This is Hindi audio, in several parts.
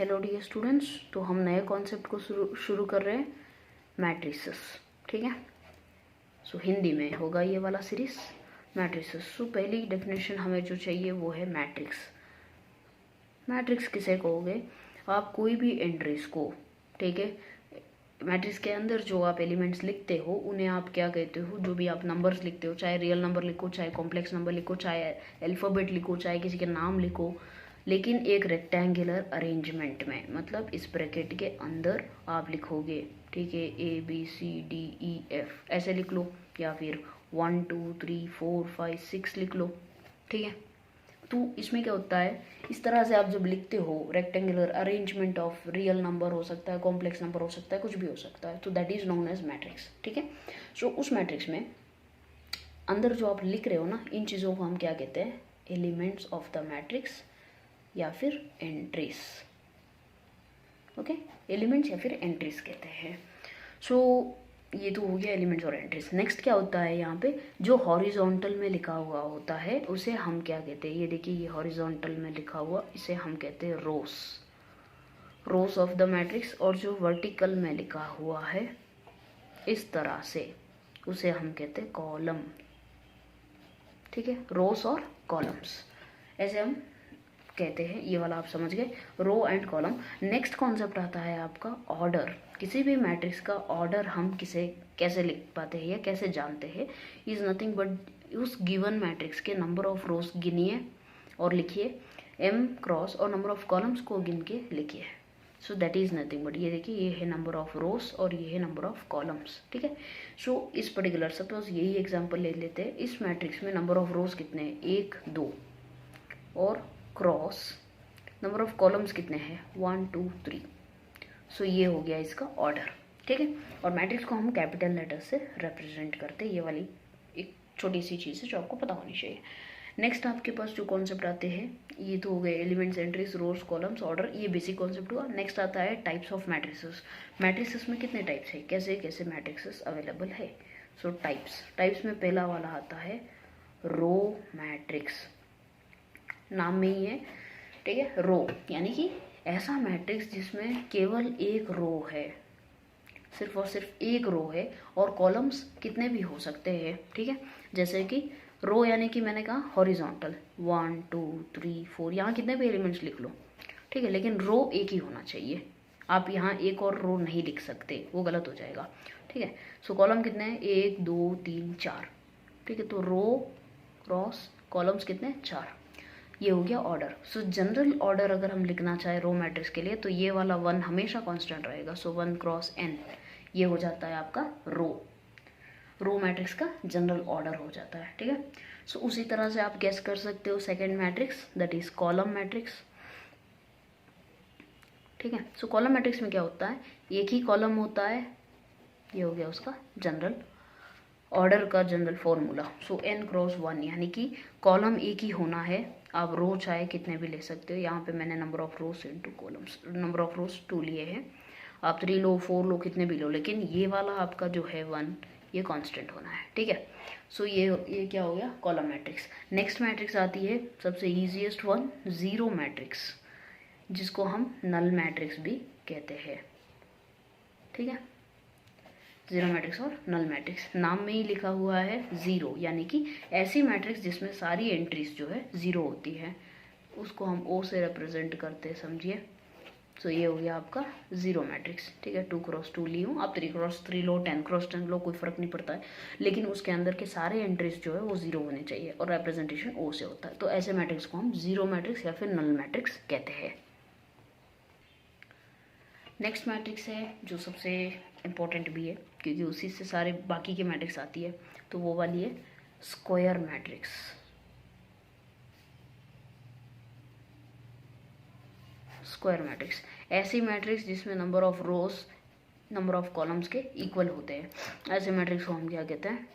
हेलो डियर स्टूडेंट्स, तो हम नए कॉन्सेप्ट को शुरू कर रहे हैं, मैट्रिसेस। ठीक है, सो हिंदी में होगा ये वाला सीरीज मैट्रिसेस। सो पहली डेफिनेशन हमें जो चाहिए वो है मैट्रिक्स। मैट्रिक्स किसे कहोगे? आप कोई भी एंट्रीज को, ठीक है, मैट्रिक्स के अंदर जो आप एलिमेंट्स लिखते हो उन्हें आप क्या कहते हो? जो भी आप नंबर्स लिखते हो, चाहे रियल नंबर लिखो, चाहे कॉम्प्लेक्स नंबर लिखो, चाहे अल्फ़ाबेट लिखो, चाहे किसी के नाम लिखो, लेकिन एक रेक्टेंगुलर अरेंजमेंट में, मतलब इस ब्रैकेट के अंदर आप लिखोगे। ठीक है, ABCDEF ऐसे लिख लो, या फिर 1 2 3 4 5 6 लिख लो। ठीक है, तो इसमें क्या होता है, इस तरह से आप जब लिखते हो, rectangular arrangement of real number हो सकता है, कॉम्प्लेक्स नंबर हो सकता है, कुछ भी हो सकता है, तो that is known as matrix. ठीक है, सो उस मैट्रिक्स में अंदर जो आप लिख रहे हो ना, इन चीज़ों को हम क्या कहते हैं? एलिमेंट्स ऑफ द मैट्रिक्स या फिर एंट्रीज। ओके, एलिमेंट्स या फिर एंट्रीज कहते हैं। सो ये तो हो गया एलिमेंट्स और एंट्रीज। नेक्स्ट क्या होता है, यहाँ पे जो हॉरिजॉन्टल में लिखा हुआ होता है उसे हम क्या कहते हैं? ये देखिए, ये हॉरिजॉन्टल में लिखा हुआ, इसे हम कहते हैं रोस, रोस ऑफ द मैट्रिक्स। और जो वर्टिकल में लिखा हुआ है इस तरह से, उसे हम कहते हैं कॉलम। ठीक है, रोस और कॉलम्स ऐसे हम कहते हैं। ये वाला आप समझ गए, row and column. Next concept आता है आपका ऑर्डर। किसी भी मैट्रिक्स का ऑर्डर हम कैसे लिख पाते हैं या कैसे जानते हैं? इज नथिंग बट उस गिवन मैट्रिक्स के नंबर ऑफ रोज गिनिए और लिखिए m क्रॉस, और नंबर ऑफ कॉलम्स को गिन के लिखिए। So that is nothing but, ये देखिए, ये है नंबर ऑफ रोज और ये है नंबर ऑफ कॉलम्स। ठीक है, सो इस पर्टिकुलर, सपोज यही एग्जाम्पल ले लेते हैं। इस मैट्रिक्स में नंबर ऑफ रोज कितने हैं? 1 2, और क्रॉस नंबर ऑफ कॉलम्स कितने हैं? 1 2 3। सो ये हो गया इसका ऑर्डर। ठीक है, और मैट्रिक्स को हम कैपिटल लेटर से रिप्रेजेंट करते हैं। ये वाली एक छोटी सी चीज़ है जो आपको पता होनी चाहिए। नेक्स्ट आपके पास जो कॉन्सेप्ट आते हैं, ये तो हो गए एलिमेंट्स, एंट्रीज, रोज, कॉलम्स, ऑर्डर, ये बेसिक कॉन्सेप्ट हुआ। नेक्स्ट आता है टाइप्स ऑफ मैट्रिसेस। मैट्रिसेस में कितने टाइप्स है, कैसे कैसे मैट्रिसेस अवेलेबल है? सो टाइप्स में पहला वाला आता है रो मैट्रिक्स। नाम में ही है, ठीक है, रो यानी कि ऐसा मैट्रिक्स जिसमें केवल एक रो है, सिर्फ और सिर्फ एक रो है, और कॉलम्स कितने भी हो सकते हैं। ठीक है, जैसे कि रो यानी कि मैंने कहा हॉरिजॉन्टल 1 2 3 4, यहाँ कितने भी एलिमेंट्स लिख लो। ठीक है, लेकिन रो एक ही होना चाहिए। आप यहाँ एक और रो नहीं लिख सकते, वो गलत हो जाएगा। ठीक है, सो कॉलम कितने हैं? 1 2 3 4। ठीक है, तो रो क्रॉस कॉलम्स कितने? 4। ये हो गया ऑर्डर। सो जनरल ऑर्डर अगर हम लिखना चाहे रो मैट्रिक्स के लिए, तो ये वाला 1 हमेशा कांस्टेंट रहेगा। सो 1 क्रॉस n, ये हो जाता है आपका रो मैट्रिक्स का जनरल ऑर्डर हो जाता है। ठीक है, सो उसी तरह से आप गेस कर सकते हो second matrix, that is column matrix. ठीक है, सो कॉलम मैट्रिक्स में क्या होता है? एक ही कॉलम होता है, ये हो गया उसका जनरल ऑर्डर का जनरल फॉर्मूला। सो n क्रॉस 1, यानी कि कॉलम एक ही होना है। आप रो चाहे कितने भी ले सकते हो। यहाँ पे मैंने number of rose into columns, number of रोज 2 लिए हैं। आप 3 लो, 4 लो, कितने भी लो, लेकिन ये वाला आपका जो है 1, ये कांस्टेंट होना है। ठीक है, सो ये क्या हो गया? Column matrix. नेक्स्ट मैट्रिक्स आती है सबसे ईजिएस्ट वन, जीरो मैट्रिक्स, जिसको हम नल मैट्रिक्स भी कहते हैं। ठीक है, जीरो मैट्रिक्स और नल मैट्रिक्स, नाम में ही लिखा हुआ है जीरो, यानी कि ऐसी मैट्रिक्स जिसमें सारी एंट्रीज जो है जीरो होती है, उसको हम ओ से रिप्रेजेंट करते हैं, समझिए। सो ये हो गया आपका जीरो मैट्रिक्स। ठीक है, 2 क्रॉस 2 ली हूँ, आप 3 क्रॉस 3 लो, 10 क्रॉस 10 लो, कोई फर्क नहीं पड़ता है, लेकिन उसके अंदर के सारे एंट्रीज जो है वो जीरो होने चाहिए, और रिप्रेजेंटेशन ओ से होता है। तो ऐसे मैट्रिक्स को हम जीरो मैट्रिक्स या फिर नल मैट्रिक्स कहते हैं। नेक्स्ट मैट्रिक्स है जो सबसे इम्पोर्टेंट भी है, क्योंकि उसी से सारे बाकी के मैट्रिक्स आती है, तो वो वाली है स्क्वायर मैट्रिक्स। स्क्वायर मैट्रिक्स ऐसी मैट्रिक्स जिसमें number of rose number of columns के इक्वल होते हैं, ऐसे मैट्रिक्स को हम क्या कहते हैं?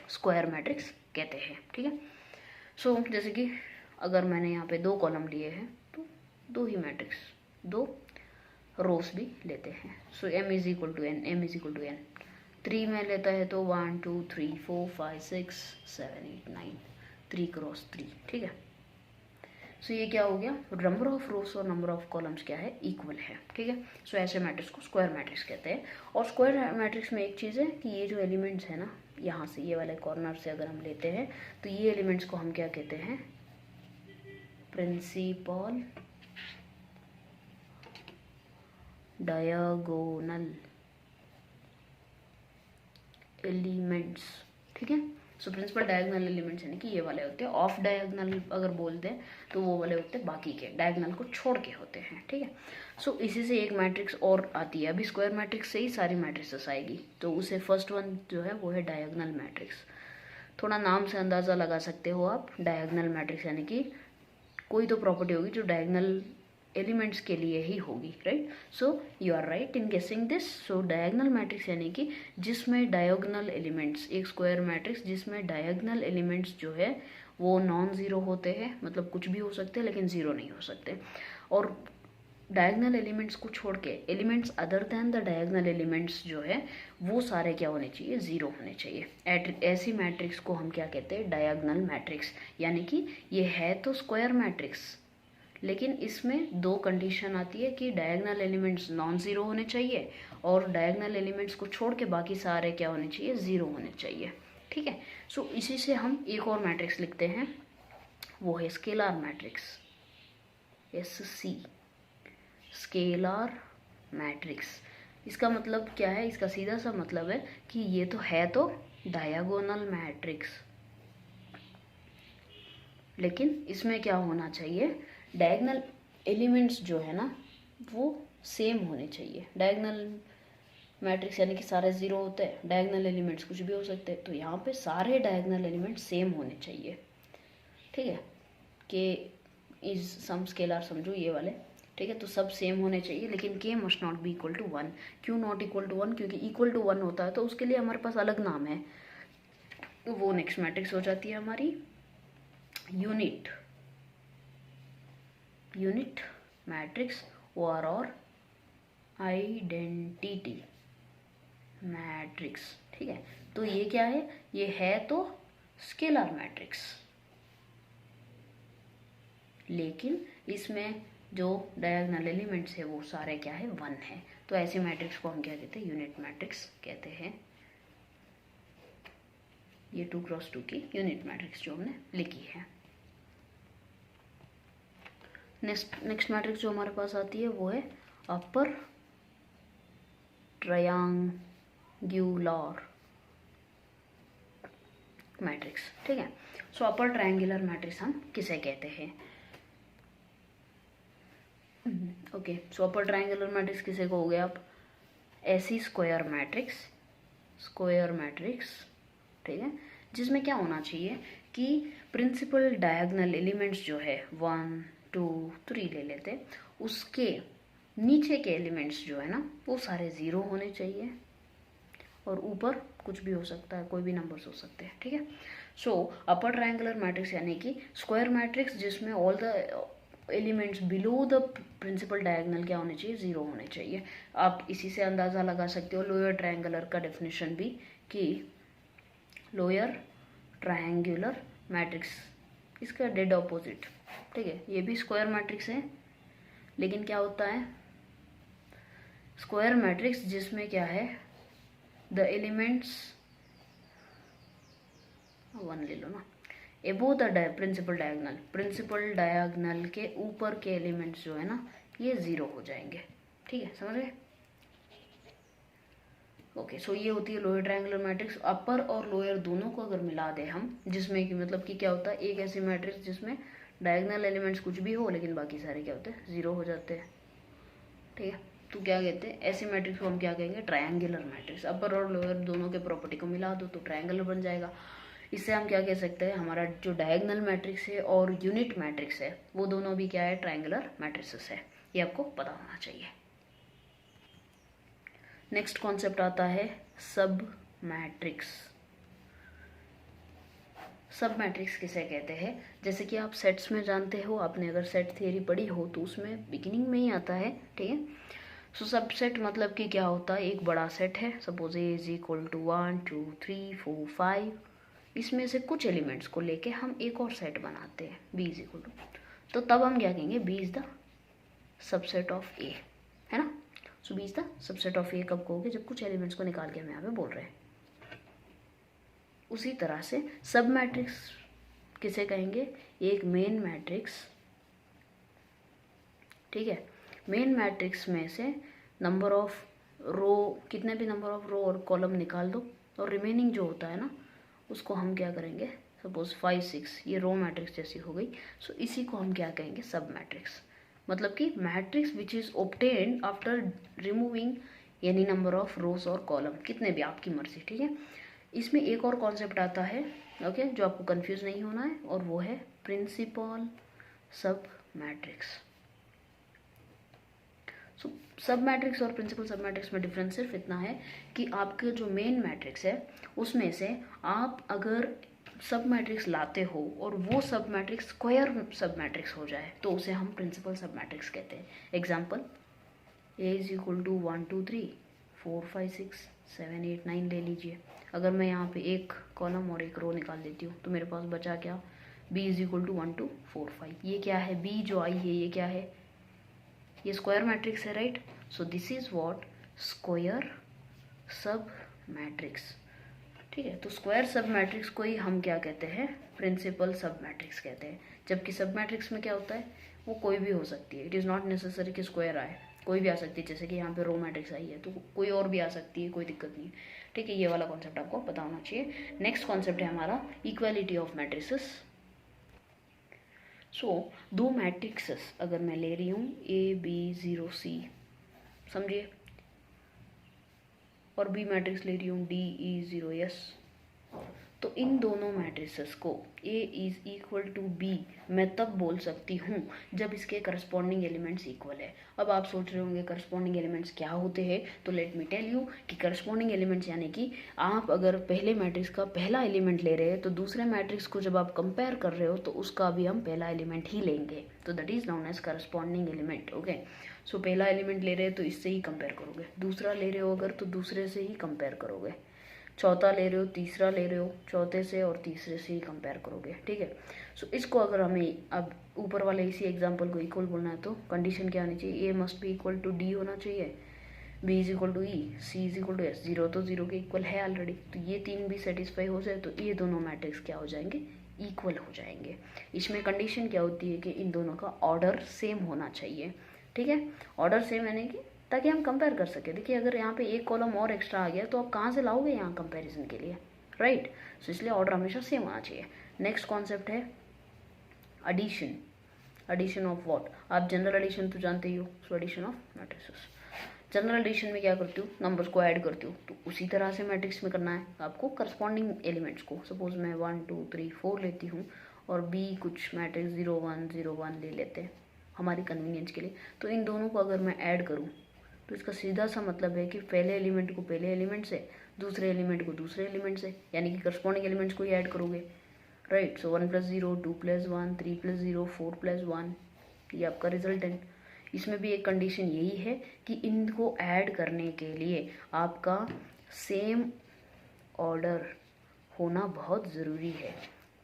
स्क्वायर मैट्रिक्स कहते हैं। ठीक है, सो जैसे कि अगर मैंने यहाँ पे 2 कॉलम लिए हैं, तो 2 ही मैट्रिक्स, 2 रोज भी लेते हैं। So m is equal to n, m is equal to n। 3 में लेता है तो 1 2 3 4 5 6 7 8 9, 3 क्रॉस 3। ठीक है, सो ये क्या हो गया, नंबर ऑफ रोज और नंबर ऑफ कॉलम्स क्या है, इक्वल है, ठीक है। सो ऐसे मैट्रिक्स को स्क्वायर मैट्रिक्स कहते हैं। और स्क्वायर मैट्रिक्स में एक चीज़ है कि ये जो एलिमेंट्स है ना, यहाँ से ये वाले कॉर्नर से अगर हम लेते हैं तो ये एलिमेंट्स को हम क्या कहते हैं, प्रिंसिपल डायगोनल एलिमेंट्स, ठीक है। सो प्रिंसिपल डायगोनल एलिमेंट्स यानी कि ये वाले होते हैं। ऑफ डायगोनल अगर बोल दें तो वो वाले होते हैं बाकी के, डायगोनल को छोड़ के होते हैं, ठीक है। सो इसी से एक मैट्रिक्स और आती है, अभी स्क्वायर मैट्रिक्स से ही सारी मैट्रिक्सेस आएगी, तो उसे फर्स्ट वन जो है वो है डायगोनल मैट्रिक्स। थोड़ा नाम से अंदाज़ा लगा सकते हो आप, डायगोनल मैट्रिक्स यानी कि कोई तो प्रॉपर्टी होगी जो डायगोनल एलिमेंट्स के लिए ही होगी, right. So you are right in guessing this. So diagonal matrix यानी कि जिसमें डायगोनल एलिमेंट्स, एक स्क्वायर मैट्रिक्स जिसमें डायगोनल एलिमेंट्स जो है वो नॉन ज़ीरो होते हैं, मतलब कुछ भी हो सकते हैं लेकिन ज़ीरो नहीं हो सकते। और डायगोनल एलिमेंट्स को छोड़ के elements other than the diagonal elements जो है वो सारे क्या होने चाहिए, ज़ीरो होने चाहिए। ऐसी मैट्रिक्स को हम क्या कहते हैं, डायगोनल मैट्रिक्स। यानी कि ये है तो स्क्वायर मैट्रिक्स, लेकिन इसमें दो कंडीशन आती है कि डायगोनल एलिमेंट्स नॉन ज़ीरो होने चाहिए और डायगोनल एलिमेंट्स को छोड़ के बाकी सारे क्या होने चाहिए, ज़ीरो होने चाहिए, ठीक है। सो इसी से हम एक और मैट्रिक्स लिखते हैं, वो है scalar matrix, SC, scalar matrix. इसका मतलब क्या है, इसका सीधा सा मतलब है कि ये तो है तो डायगोनल मैट्रिक्स, लेकिन इसमें क्या होना चाहिए, डायगोनल एलिमेंट्स जो है ना वो सेम होने चाहिए। डायगोनल मैट्रिक्स यानी कि सारे ज़ीरो होते हैं, डायगोनल एलिमेंट्स कुछ भी हो सकते हैं, तो यहाँ पे सारे डायगोनल एलिमेंट्स सेम होने चाहिए, ठीक है। के इज सम स्केलर समझो ये वाले, ठीक है। तो सब सेम होने चाहिए, लेकिन K must not be equal to 1। क्यों नॉट इक्वल टू 1, क्योंकि इक्वल टू 1 होता है तो उसके लिए हमारे पास अलग नाम है, तो वो नेक्स्ट मैट्रिक्स हो जाती है हमारी यूनिट मैट्रिक्स और आइडेंटिटी मैट्रिक्स, ठीक है। तो ये क्या है, ये है तो स्केलर मैट्रिक्स, लेकिन इसमें जो डायगोनल एलिमेंट्स है वो सारे क्या है, 1 है। तो ऐसे मैट्रिक्स को हम क्या कहते हैं, यूनिट मैट्रिक्स कहते हैं। ये 2x2 की यूनिट मैट्रिक्स जो हमने लिखी है। नेक्स्ट मैट्रिक्स जो हमारे पास आती है वो है अपर ट्रायंगुलर मैट्रिक्स, ठीक है। सो अपर ट्रायंगुलर मैट्रिक्स हम किसे कहते हैं, ओके। सो अपर ट्रायंगुलर मैट्रिक्स किसे कहोगे आप, ऐसी स्क्वायर मैट्रिक्स, ठीक है, जिसमें क्या होना चाहिए कि प्रिंसिपल डायगोनल एलिमेंट्स जो है 1 2 3 ले लेते, उसके नीचे के एलिमेंट्स जो है ना वो सारे ज़ीरो होने चाहिए, और ऊपर कुछ भी हो सकता है, कोई भी नंबर्स हो सकते हैं, ठीक है। सो अपर ट्रायंगुलर मैट्रिक्स यानी कि स्क्वायर मैट्रिक्स जिसमें all the elements below the principal diagonal क्या होने चाहिए, ज़ीरो होने चाहिए। आप इसी से अंदाज़ा लगा सकते हो लोअर ट्रायंगुलर का डेफिनेशन भी, कि लोअर ट्रायंगुलर मैट्रिक्स इसका डेड ऑपोजिट, ठीक है। ये भी स्क्वायर मैट्रिक्स है, लेकिन क्या होता है, स्क्वायर मैट्रिक्स जिसमें क्या है, द एलिमेंट्स 1 ले लो ना, एबो द प्रिंसिपल डायगोनल के ऊपर के एलिमेंट्स जो है ना ये ज़ीरो हो जाएंगे, ठीक है, समझ गए। ओके, सो ये होती है लोअर ट्रायंगुलर मैट्रिक्स। अपर और लोअर दोनों को अगर मिला दे हम, जिसमें कि मतलब कि क्या होता है, एक ऐसी मैट्रिक्स जिसमें डायगोनल एलिमेंट्स कुछ भी हो लेकिन बाकी सारे क्या होते हैं, ज़ीरो हो जाते हैं, ठीक है। तो क्या कहते हैं, ऐसी मैट्रिक्स को हम क्या कहेंगे, ट्रायंगुलर मैट्रिक्स। अपर और लोअर दोनों के प्रॉपर्टी को मिला दो तो ट्रायंगुलर बन जाएगा। इससे हम क्या कह सकते हैं, हमारा जो डायगोनल मैट्रिक्स है और यूनिट मैट्रिक्स है वो दोनों भी क्या है, ट्रायंगुलर मैट्रिक्सेस है। ये आपको पता होना चाहिए। नेक्स्ट कॉन्सेप्ट आता है सब मैट्रिक्स। सब मैट्रिक्स किसे कहते हैं, जैसे कि आप सेट्स में जानते हो, आपने अगर सेट थियरी पढ़ी हो तो उसमें बिगिनिंग में ही आता है, ठीक है। सो सबसेट मतलब कि क्या होता है, एक बड़ा सेट है, suppose A is equal to 1 2 3 4 5, इसमें से कुछ एलिमेंट्स को लेके हम एक और सेट बनाते हैं, बी इज इक्वल टू, तो तब हम क्या कहेंगे, B is the subset of A, है ना। So B is the subset of A कब कहोगे, जब कुछ एलिमेंट्स को निकाल के हम यहाँ पे बोल रहे हैं। उसी तरह से सब मैट्रिक्स किसे कहेंगे, एक मेन मैट्रिक्स, ठीक है। मेन मैट्रिक्स में से नंबर ऑफ रो, कितने भी नंबर ऑफ रो और कॉलम निकाल दो, और रिमेनिंग जो होता है ना उसको हम क्या करेंगे, सपोज 5 6 ये रो मैट्रिक्स जैसी हो गई। सो इसी को हम क्या कहेंगे, सब मैट्रिक्स। मतलब कि matrix which is obtained after removing any number of रोज और कॉलम, कितने भी, आपकी मर्जी, ठीक है। इसमें एक और कॉन्सेप्ट आता है, ओके, जो आपको कंफ्यूज नहीं होना है, और वो है प्रिंसिपल सब मैट्रिक्स। सो सब मैट्रिक्स और प्रिंसिपल सब मैट्रिक्स में डिफरेंस सिर्फ इतना है कि आपके जो मेन मैट्रिक्स है उसमें से आप अगर सब मैट्रिक्स लाते हो और वो सब मैट्रिक्स स्क्वायर सब मैट्रिक्स हो जाए तो उसे हम प्रिंसिपल सब मैट्रिक्स कहते हैं। Example, A is equal to 1 2 3 4 5 6 7 8 9 ले लीजिए। अगर मैं यहाँ पे एक कॉलम और एक रो निकाल देती हूँ तो मेरे पास बचा क्या, बी इज इक्वल टू 1 2 4 5। ये क्या है, बी जो आई है ये क्या है, ये स्क्वायर मैट्रिक्स है, right. So this is what, square सब मैट्रिक्स, ठीक है। तो स्क्वायर सब मैट्रिक्स को ही हम क्या कहते हैं, प्रिंसिपल सब मैट्रिक्स कहते हैं। जबकि सब मैट्रिक्स में क्या होता है, वो कोई भी हो सकती है, इट इज़ नॉट नेसेसरी कि स्क्वायर आए, कोई भी आ सकती है। जैसे कि यहाँ पे रो मैट्रिक्स आई है तो कोई और भी आ सकती है, कोई दिक्कत नहीं, ठीक है। ये वाला कॉन्सेप्ट आपको पता होना चाहिए। नेक्स्ट कॉन्सेप्ट है हमारा इक्वालिटी ऑफ मैट्रिसेस। सो दो मैट्रिक्सेस अगर मैं ले रही हूँ A B 0 C, समझिए, और बी मैट्रिक्स ले रही हूँ DE 0 S, तो इन दोनों मैट्रिसेस को A is equal to B मैं तब बोल सकती हूँ जब इसके करस्पॉन्डिंग एलिमेंट्स इक्वल है। अब आप सोच रहे होंगे करस्पॉन्डिंग एलिमेंट्स क्या होते हैं, तो लेट मी टेल यू कि करस्पॉन्डिंग एलिमेंट्स यानी कि आप अगर पहले मैट्रिक्स का पहला एलिमेंट ले रहे हैं तो दूसरे मैट्रिक्स को जब आप कंपेयर कर रहे हो तो उसका भी हम पहला एलिमेंट ही लेंगे, तो that is known as corresponding element, okay. So पहला एलिमेंट ले रहे हैं तो इससे ही कंपेयर करोगे, दूसरा ले रहे हो अगर तो दूसरे से ही कंपेयर करोगे, चौथा ले रहे हो, तीसरा ले रहे हो, चौथे से और तीसरे से ही कंपेयर करोगे, ठीक है। सो इसको अगर हमें अब ऊपर वाले इसी एग्जांपल को इक्वल बोलना है तो कंडीशन क्या होनी चाहिए, A must be equal to D होना चाहिए, B is equal to E, C is equal to S. Zero तो जीरो के इक्वल है ऑलरेडी, तो ये तीन भी सेटिस्फाई हो जाए तो ये दोनों मैट्रिक्स क्या हो जाएंगे, इक्वल हो जाएंगे। इसमें कंडीशन क्या होती है कि इन दोनों का ऑर्डर सेम होना चाहिए, ठीक है। ऑर्डर सेम यानी कि ताकि हम कंपेयर कर सके। देखिए अगर यहाँ पे एक कॉलम और एक्स्ट्रा आ गया तो आप कहाँ से लाओगे यहाँ कंपैरिजन के लिए, राइट। सो इसलिए ऑर्डर हमेशा सेम होना चाहिए। नेक्स्ट कॉन्सेप्ट है एडिशन। एडिशन ऑफ व्हाट, आप जनरल एडिशन तो जानते ही हो, सो addition of matrices. General addition में क्या करती हूँ, नंबर्स को ऐड करती हूँ, तो उसी तरह से मैट्रिक्स में करना है आपको करस्पॉन्डिंग एलिमेंट्स को। सपोज मैं 1 2 3 4 लेती हूँ और बी कुछ मैट्रिक्स 0 1 0 1 ले लेते हैं हमारी कन्वीनियंस के लिए, तो इन दोनों को अगर मैं ऐड करूँ तो इसका सीधा सा मतलब है कि पहले एलिमेंट को पहले एलिमेंट से, दूसरे एलिमेंट को दूसरे एलिमेंट से, यानी कि करस्पॉन्डिंग एलिमेंट्स को ही ऐड करोगे, राइट। सो 1 + 0 2 + 1 3 + 0 4 + 1, ये आपका रिजल्टेंट। इसमें भी एक कंडीशन यही है कि इनको ऐड करने के लिए आपका सेम ऑर्डर होना बहुत ज़रूरी है,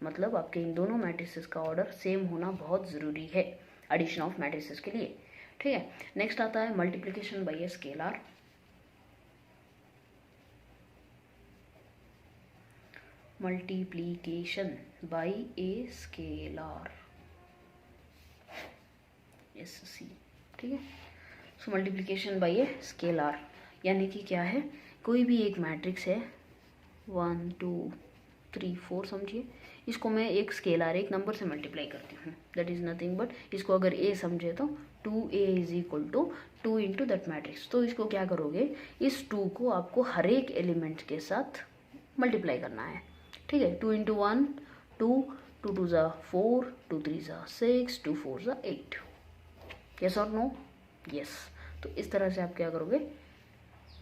मतलब आपके इन दोनों मैट्रिसेस का ऑर्डर सेम होना बहुत ज़रूरी है एडिशन ऑफ मैट्रिसेस के लिए, ठीक है। नेक्स्ट आता है multiplication bye a scalar. Multiplication bye a scalar, SC, ठीक है। सो मल्टीप्लिकेशन बाय ए स्केलर यानी कि क्या है, कोई भी एक मैट्रिक्स है 1 2 3 4 समझिए, इसको मैं एक स्केलर एक नंबर से मल्टीप्लाई करती हूँ, दैट इज़ नथिंग बट, इसको अगर ए समझे तो 2a is equal to 2 into that matrix. तो इसको क्या करोगे, इस 2 को आपको हर एक एलिमेंट के साथ मल्टीप्लाई करना है, ठीक है। 2 इंटू 1 2 2 2 ज़ा 4 2 3 ज़ा 6 2 4 ज़ा 8, यस और नो, यस। तो इस तरह से आप क्या करोगे,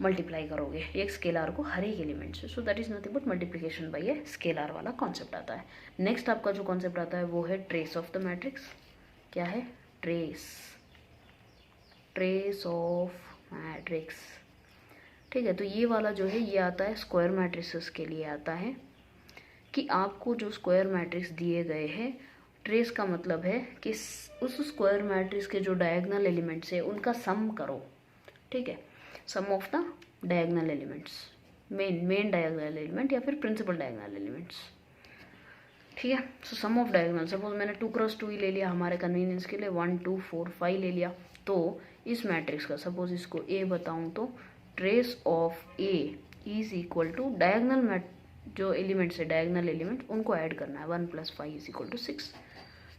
मल्टीप्लाई करोगे एक स्केलर को हर एक एलिमेंट से। So that is nothing but multiplication bye a scalar वाला कॉन्सेप्ट आता है। नेक्स्ट आपका जो कॉन्सेप्ट आता है वो है ट्रेस ऑफ द मैट्रिक्स। क्या है, ट्रेस, ट्रेस ऑफ मैट्रिक्स, ठीक है। तो ये वाला जो है ये आता है स्क्वायर मैट्रिसेस के लिए आता है कि आपको जो स्क्वायर मैट्रिक्स दिए गए हैं ट्रेस का मतलब है कि उस स्क्वायर मैट्रिक्स के जो डायगोनल एलिमेंट्स है उनका सम करो, ठीक है, sum of the diagonal elements, main diagonal element या फिर प्रिंसिपल डायगोनल एलिमेंट्स, ठीक है। So sum of diagonal, suppose मैंने 2x2 ही ले लिया हमारे कन्वीनियंस के लिए, 1 2 4 5 ले लिया, तो इस मैट्रिक्स का सपोज इसको ए बताऊं तो trace of A is equal to diagonal जो एलिमेंट्स है डायगोनल एलिमेंट उनको ऐड करना है, 1 + 5 इज इक्वल टू 6,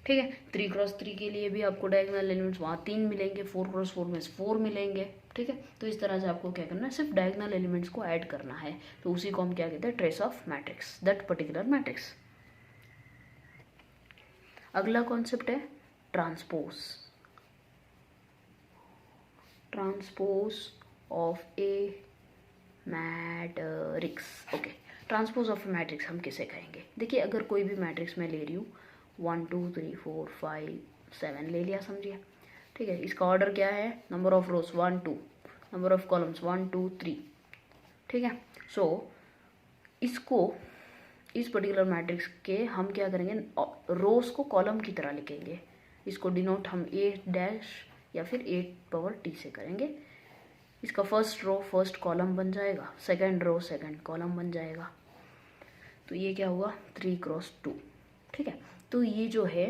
ठीक है। 3x3 के लिए भी आपको डायगोनल एलिमेंट्स वहाँ 3 मिलेंगे, 4x4 में 4 मिलेंगे, ठीक है। तो इस तरह से आपको क्या करना है, सिर्फ डायगोनल एलिमेंट्स को ऐड करना है, तो उसी को हम क्या कहते हैं, trace of matrix, that particular matrix. अगला कॉन्सेप्ट है transpose, transpose of A matrix. Okay, transpose of A matrix हम किसे कहेंगे? देखिए, अगर कोई भी मैट्रिक्स मैं ले रही हूँ 1 2 3 4 5 7 ले लिया, समझिए, ठीक है। इसका ऑर्डर क्या है, number of rose 1 2, number of columns 1 2 3, ठीक है। सो इसको, इस पर्टिकुलर मैट्रिक्स के हम क्या करेंगे, रोज को कॉलम की तरह लिखेंगे, इसको डिनोट हम ए डैश या फिर ए पावर टी से करेंगे। इसका फर्स्ट रो फर्स्ट कॉलम बन जाएगा, सेकंड रो सेकंड कॉलम बन जाएगा, तो ये क्या हुआ 3x2, ठीक है। तो ये जो है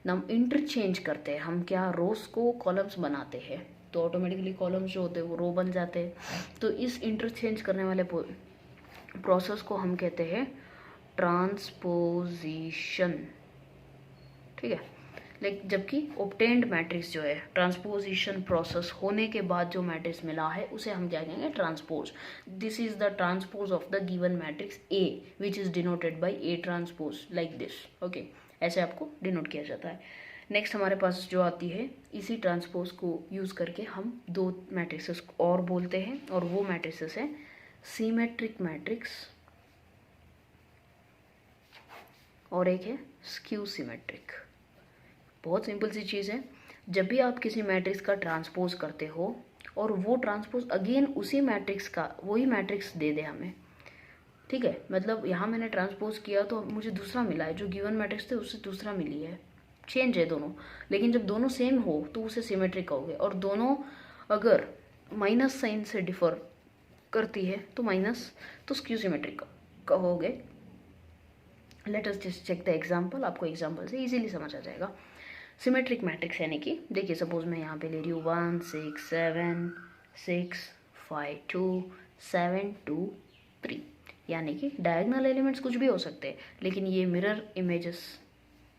हम इंटरचेंज करते हैं, हम क्या रोज को कॉलम्स बनाते हैं तो ऑटोमेटिकली कॉलम्स जो होते हैं वो रो बन जाते हैं। तो इस इंटरचेंज करने वाले प्रोसेस को हम कहते हैं ट्रांसपोजिशन, ठीक है। लेकिन जबकि ऑब्टेन्ड मैट्रिक्स जो है, ट्रांसपोजिशन प्रोसेस होने के बाद जो मैट्रिक्स मिला है उसे हम क्या कहेंगे, transpose. This is the transpose of the given matrix A which is denoted by A transpose like this, okay, ऐसे आपको डिनोट किया जाता है। नेक्स्ट हमारे पास जो आती है, इसी ट्रांसपोज को यूज करके हम दो मैट्रिक्सेस और बोलते हैं, और वो मैट्रिक्सेस है सिमेट्रिक मैट्रिक्स और एक है स्क्यू सिमेट्रिक। बहुत सिंपल सी चीज़ है, जब भी आप किसी मैट्रिक्स का ट्रांसपोज करते हो और वो ट्रांसपोज अगेन उसी मैट्रिक्स का वही मैट्रिक्स दे दे हमें, ठीक है, मतलब यहाँ मैंने ट्रांसपोज किया तो मुझे दूसरा मिला है, जो गिवन मैट्रिक्स थे उससे दूसरा मिली है, चेंज है दोनों, लेकिन जब दोनों सेम हो तो उसे सिमेट्रिक कहोगे, और दोनों अगर माइनस साइन से डिफर करती है तो माइनस, तो स्क्यू सिमेट्रिक कहोगे। Let us just check the example, आपको एग्जांपल से इजीली समझ आ जाएगा। सिमेट्रिक मैट्रिक्स यानी कि देखिए, सपोज मैं यहाँ पे ले रही हूँ 1 6 7 6 5 2 7 2 3, यानी कि डायगोनल एलिमेंट्स कुछ भी हो सकते हैं, लेकिन ये मिरर इमेजेस,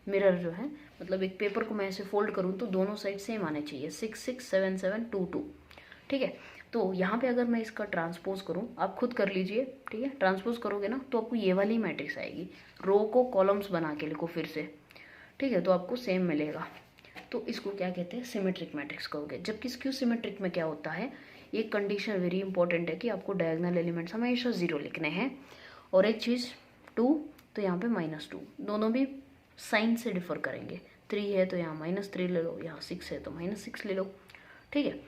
मिरर जो है मतलब एक पेपर को मैं ऐसे फोल्ड करूँ तो दोनों साइड सेम आने चाहिए, 6 6 7 7 2 2, ठीक है। तो यहाँ पे अगर मैं इसका ट्रांसपोज करूँ, आप खुद कर लीजिए, ठीक है, ट्रांसपोज करोगे ना तो आपको ये वाली मैट्रिक्स आएगी, रो को कॉलम्स बना के लिखो फिर से, ठीक है, तो आपको सेम मिलेगा, तो इसको क्या कहते हैं, सिमेट्रिक मैट्रिक्स कहोगे। जबकि स्क्यू सिमेट्रिक में क्या होता है, एक कंडीशन वेरी इंपॉर्टेंट है कि आपको डायगोनल एलिमेंट्स हमेशा 0 लिखने हैं, और एक चीज़ 2, तो यहाँ पे -2, दोनों भी साइन से डिफर करेंगे, 3 है तो यहाँ -3 ले लो, यहाँ 6 है तो -6 ले लो, ठीक है।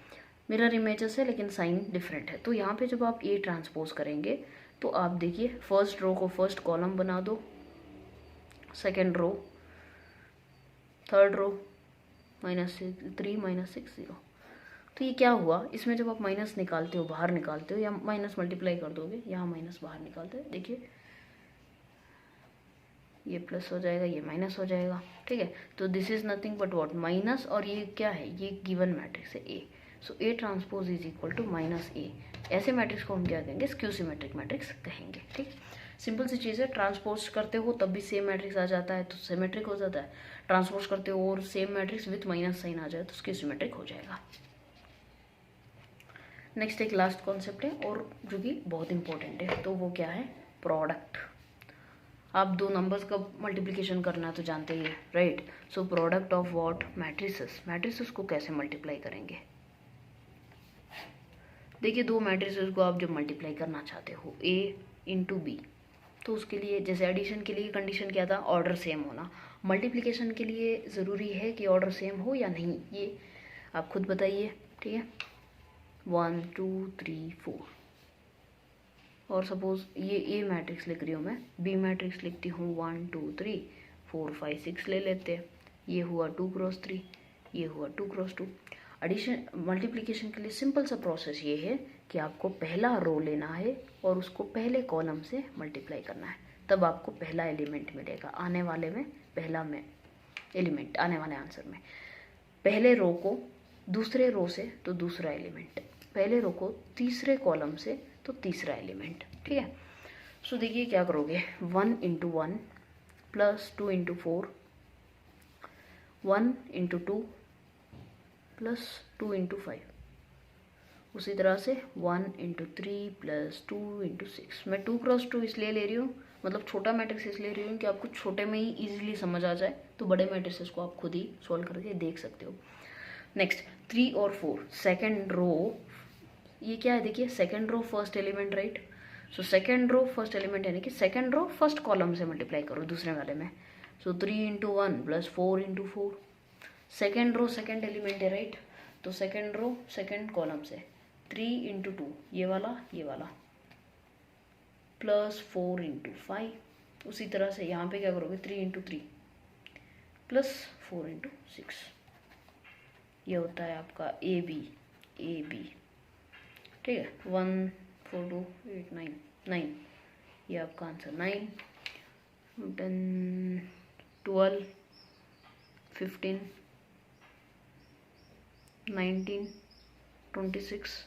मिरर इमेजेस है लेकिन साइन डिफरेंट है। तो यहाँ पे जब आप ए ट्रांसपोज करेंगे तो आप देखिए, फर्स्ट रो को फर्स्ट कॉलम बना दो, सेकेंड रो, थर्ड रो, -3 -6 0, तो ये क्या हुआ, इसमें जब आप माइनस निकालते हो, बाहर निकालते हो, या माइनस मल्टीप्लाई कर दोगे, यहाँ माइनस बाहर निकालते हो, देखिए ये प्लस हो जाएगा, ये माइनस हो जाएगा, ठीक है। तो this is nothing but what, minus, और ये क्या है, ये गिवन मैट्रिक्स है A, so A transpose is equal to -a। ऐसे मैट्रिक्स को हम क्या कहेंगे, स्क्यू सिमेट्रिक मैट्रिक्स कहेंगे, ठीक। सिंपल सी चीज़ है, ट्रांसपोज करते हो तब भी सेम मैट्रिक्स आ जाता है तो सिमेट्रिक हो जाता है, ट्रांसपोज करते हो और same matrix with minus sign आ जाए तो स्क्यू सिमेट्रिक हो जाएगा। नेक्स्ट एक लास्ट कॉन्सेप्ट है और जो कि बहुत इंपॉर्टेंट है, तो वो क्या है, प्रोडक्ट। आप दो नंबर्स का मल्टीप्लिकेशन करना तो जानते ही है, right. So product of what, matrices, matrices को कैसे मल्टीप्लाई करेंगे। देखिए, दो मैट्रिसेस को आप जब मल्टीप्लाई करना चाहते हो A इंटू बी, तो उसके लिए जैसे एडिशन के लिए कंडीशन क्या था, ऑर्डर सेम होना, मल्टीप्लिकेशन के लिए ज़रूरी है कि ऑर्डर सेम हो या नहीं, ये आप खुद बताइए, ठीक है। 1 2 3 4, और सपोज ये A मैट्रिक्स लिख रही हूँ मैं, B मैट्रिक्स लिखती हूँ 1 2 3 4 5 6 ले लेते हैं, ये हुआ 2 क्रॉस 3, ये हुआ 2 क्रॉस 2। एडिशन मल्टीप्लिकेशन के लिए सिंपल सा प्रोसेस ये है कि आपको पहला रो लेना है और उसको पहले कॉलम से मल्टीप्लाई करना है, तब आपको पहला एलिमेंट मिलेगा आने वाले में, पहला में एलिमेंट आने वाले आंसर में। पहले रो को दूसरे रो से तो दूसरा एलिमेंट, पहले रो को तीसरे कॉलम से तो तीसरा एलिमेंट, ठीक है। सो देखिए क्या करोगे, 1 into 1 plus 2 into 4, 1 into 2 plus 2 into 5, उसी तरह से 1 इंटू 3 प्लस 2 इंटू 6। मैं 2 क्रॉस 2 इसलिए ले रही हूँ, मतलब छोटा मैट्रिक्स इसलिए रही हूँ कि आपको छोटे में ही इजीली समझ आ जाए, तो बड़े मैट्रिक्स को आप खुद ही सॉल्व करके देख सकते हो। नेक्स्ट 3 और 4, सेकेंड रो, ये क्या है देखिए, second row first element, right. So second row first element यानी कि सेकेंड रो फर्स्ट कॉलम से मल्टीप्लाई करो दूसरे वाले में। So 3 into 1 plus 4 into 4, second row second element है, राइट। तो सेकेंड रो सेकेंड कॉलम से 3 इंटू 2, ये वाला प्लस 4 इंटू 5, उसी तरह से यहाँ पे क्या करोगे, 3 इंटू 3 प्लस 4 इंटू 6, ये होता है आपका ए बी, ठीक है। 1 4 2 8 9, ये आपका आंसर 9, 10 12 15 19 26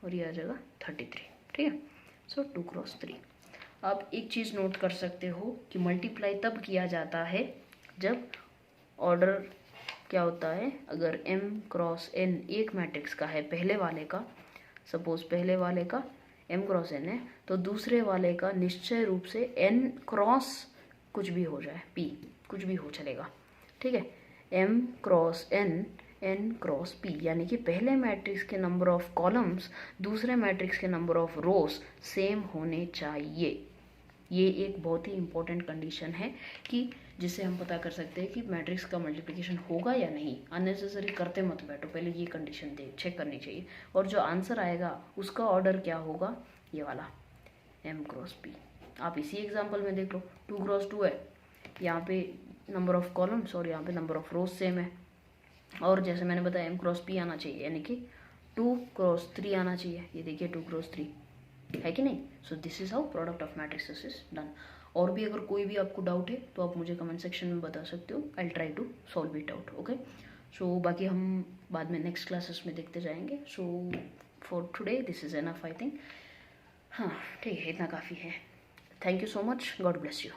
और ये आ जाएगा 33, ठीक है। सो 2 क्रॉस 3। आप एक चीज़ नोट कर सकते हो कि मल्टीप्लाई तब किया जाता है जब ऑर्डर क्या होता है, अगर m क्रॉस n एक मैट्रिक्स का है, पहले वाले का, सपोज पहले वाले का m क्रॉस n है, तो दूसरे वाले का निश्चय रूप से n क्रॉस कुछ भी हो जाए, p कुछ भी हो चलेगा, ठीक है। m cross n cross p, यानी कि पहले मैट्रिक्स के नंबर ऑफ कॉलम्स दूसरे मैट्रिक्स के नंबर ऑफ रोज सेम होने चाहिए। ये एक बहुत ही इंपॉर्टेंट कंडीशन है कि जिससे हम पता कर सकते हैं कि मैट्रिक्स का मल्टीप्लिकेशन होगा या नहीं। अननेसेसरी करते मत बैठो, पहले ये कंडीशन चेक करनी चाहिए। और जो आंसर आएगा उसका ऑर्डर क्या होगा, ये वाला m क्रॉस p। आप इसी एग्जाम्पल में देख लो, 2 क्रॉस 2 है, यहाँ पे नंबर ऑफ कॉलम्स और यहाँ पे नंबर ऑफ रोज सेम है, और जैसे मैंने बताया m क्रॉस p आना चाहिए, यानी कि 2 क्रॉस 3 आना चाहिए। ये देखिए 2 क्रॉस 3 है कि नहीं। So this is how product of matrixes is done. और भी अगर कोई भी आपको डाउट है तो आप मुझे कमेंट सेक्शन में बता सकते हो, I try to solve it out, okay. So बाकी हम बाद में नेक्स्ट क्लासेस में देखते जाएंगे। So for today this is enough I think. हाँ ठीक है, इतना काफ़ी है। Thank you so much, God bless you.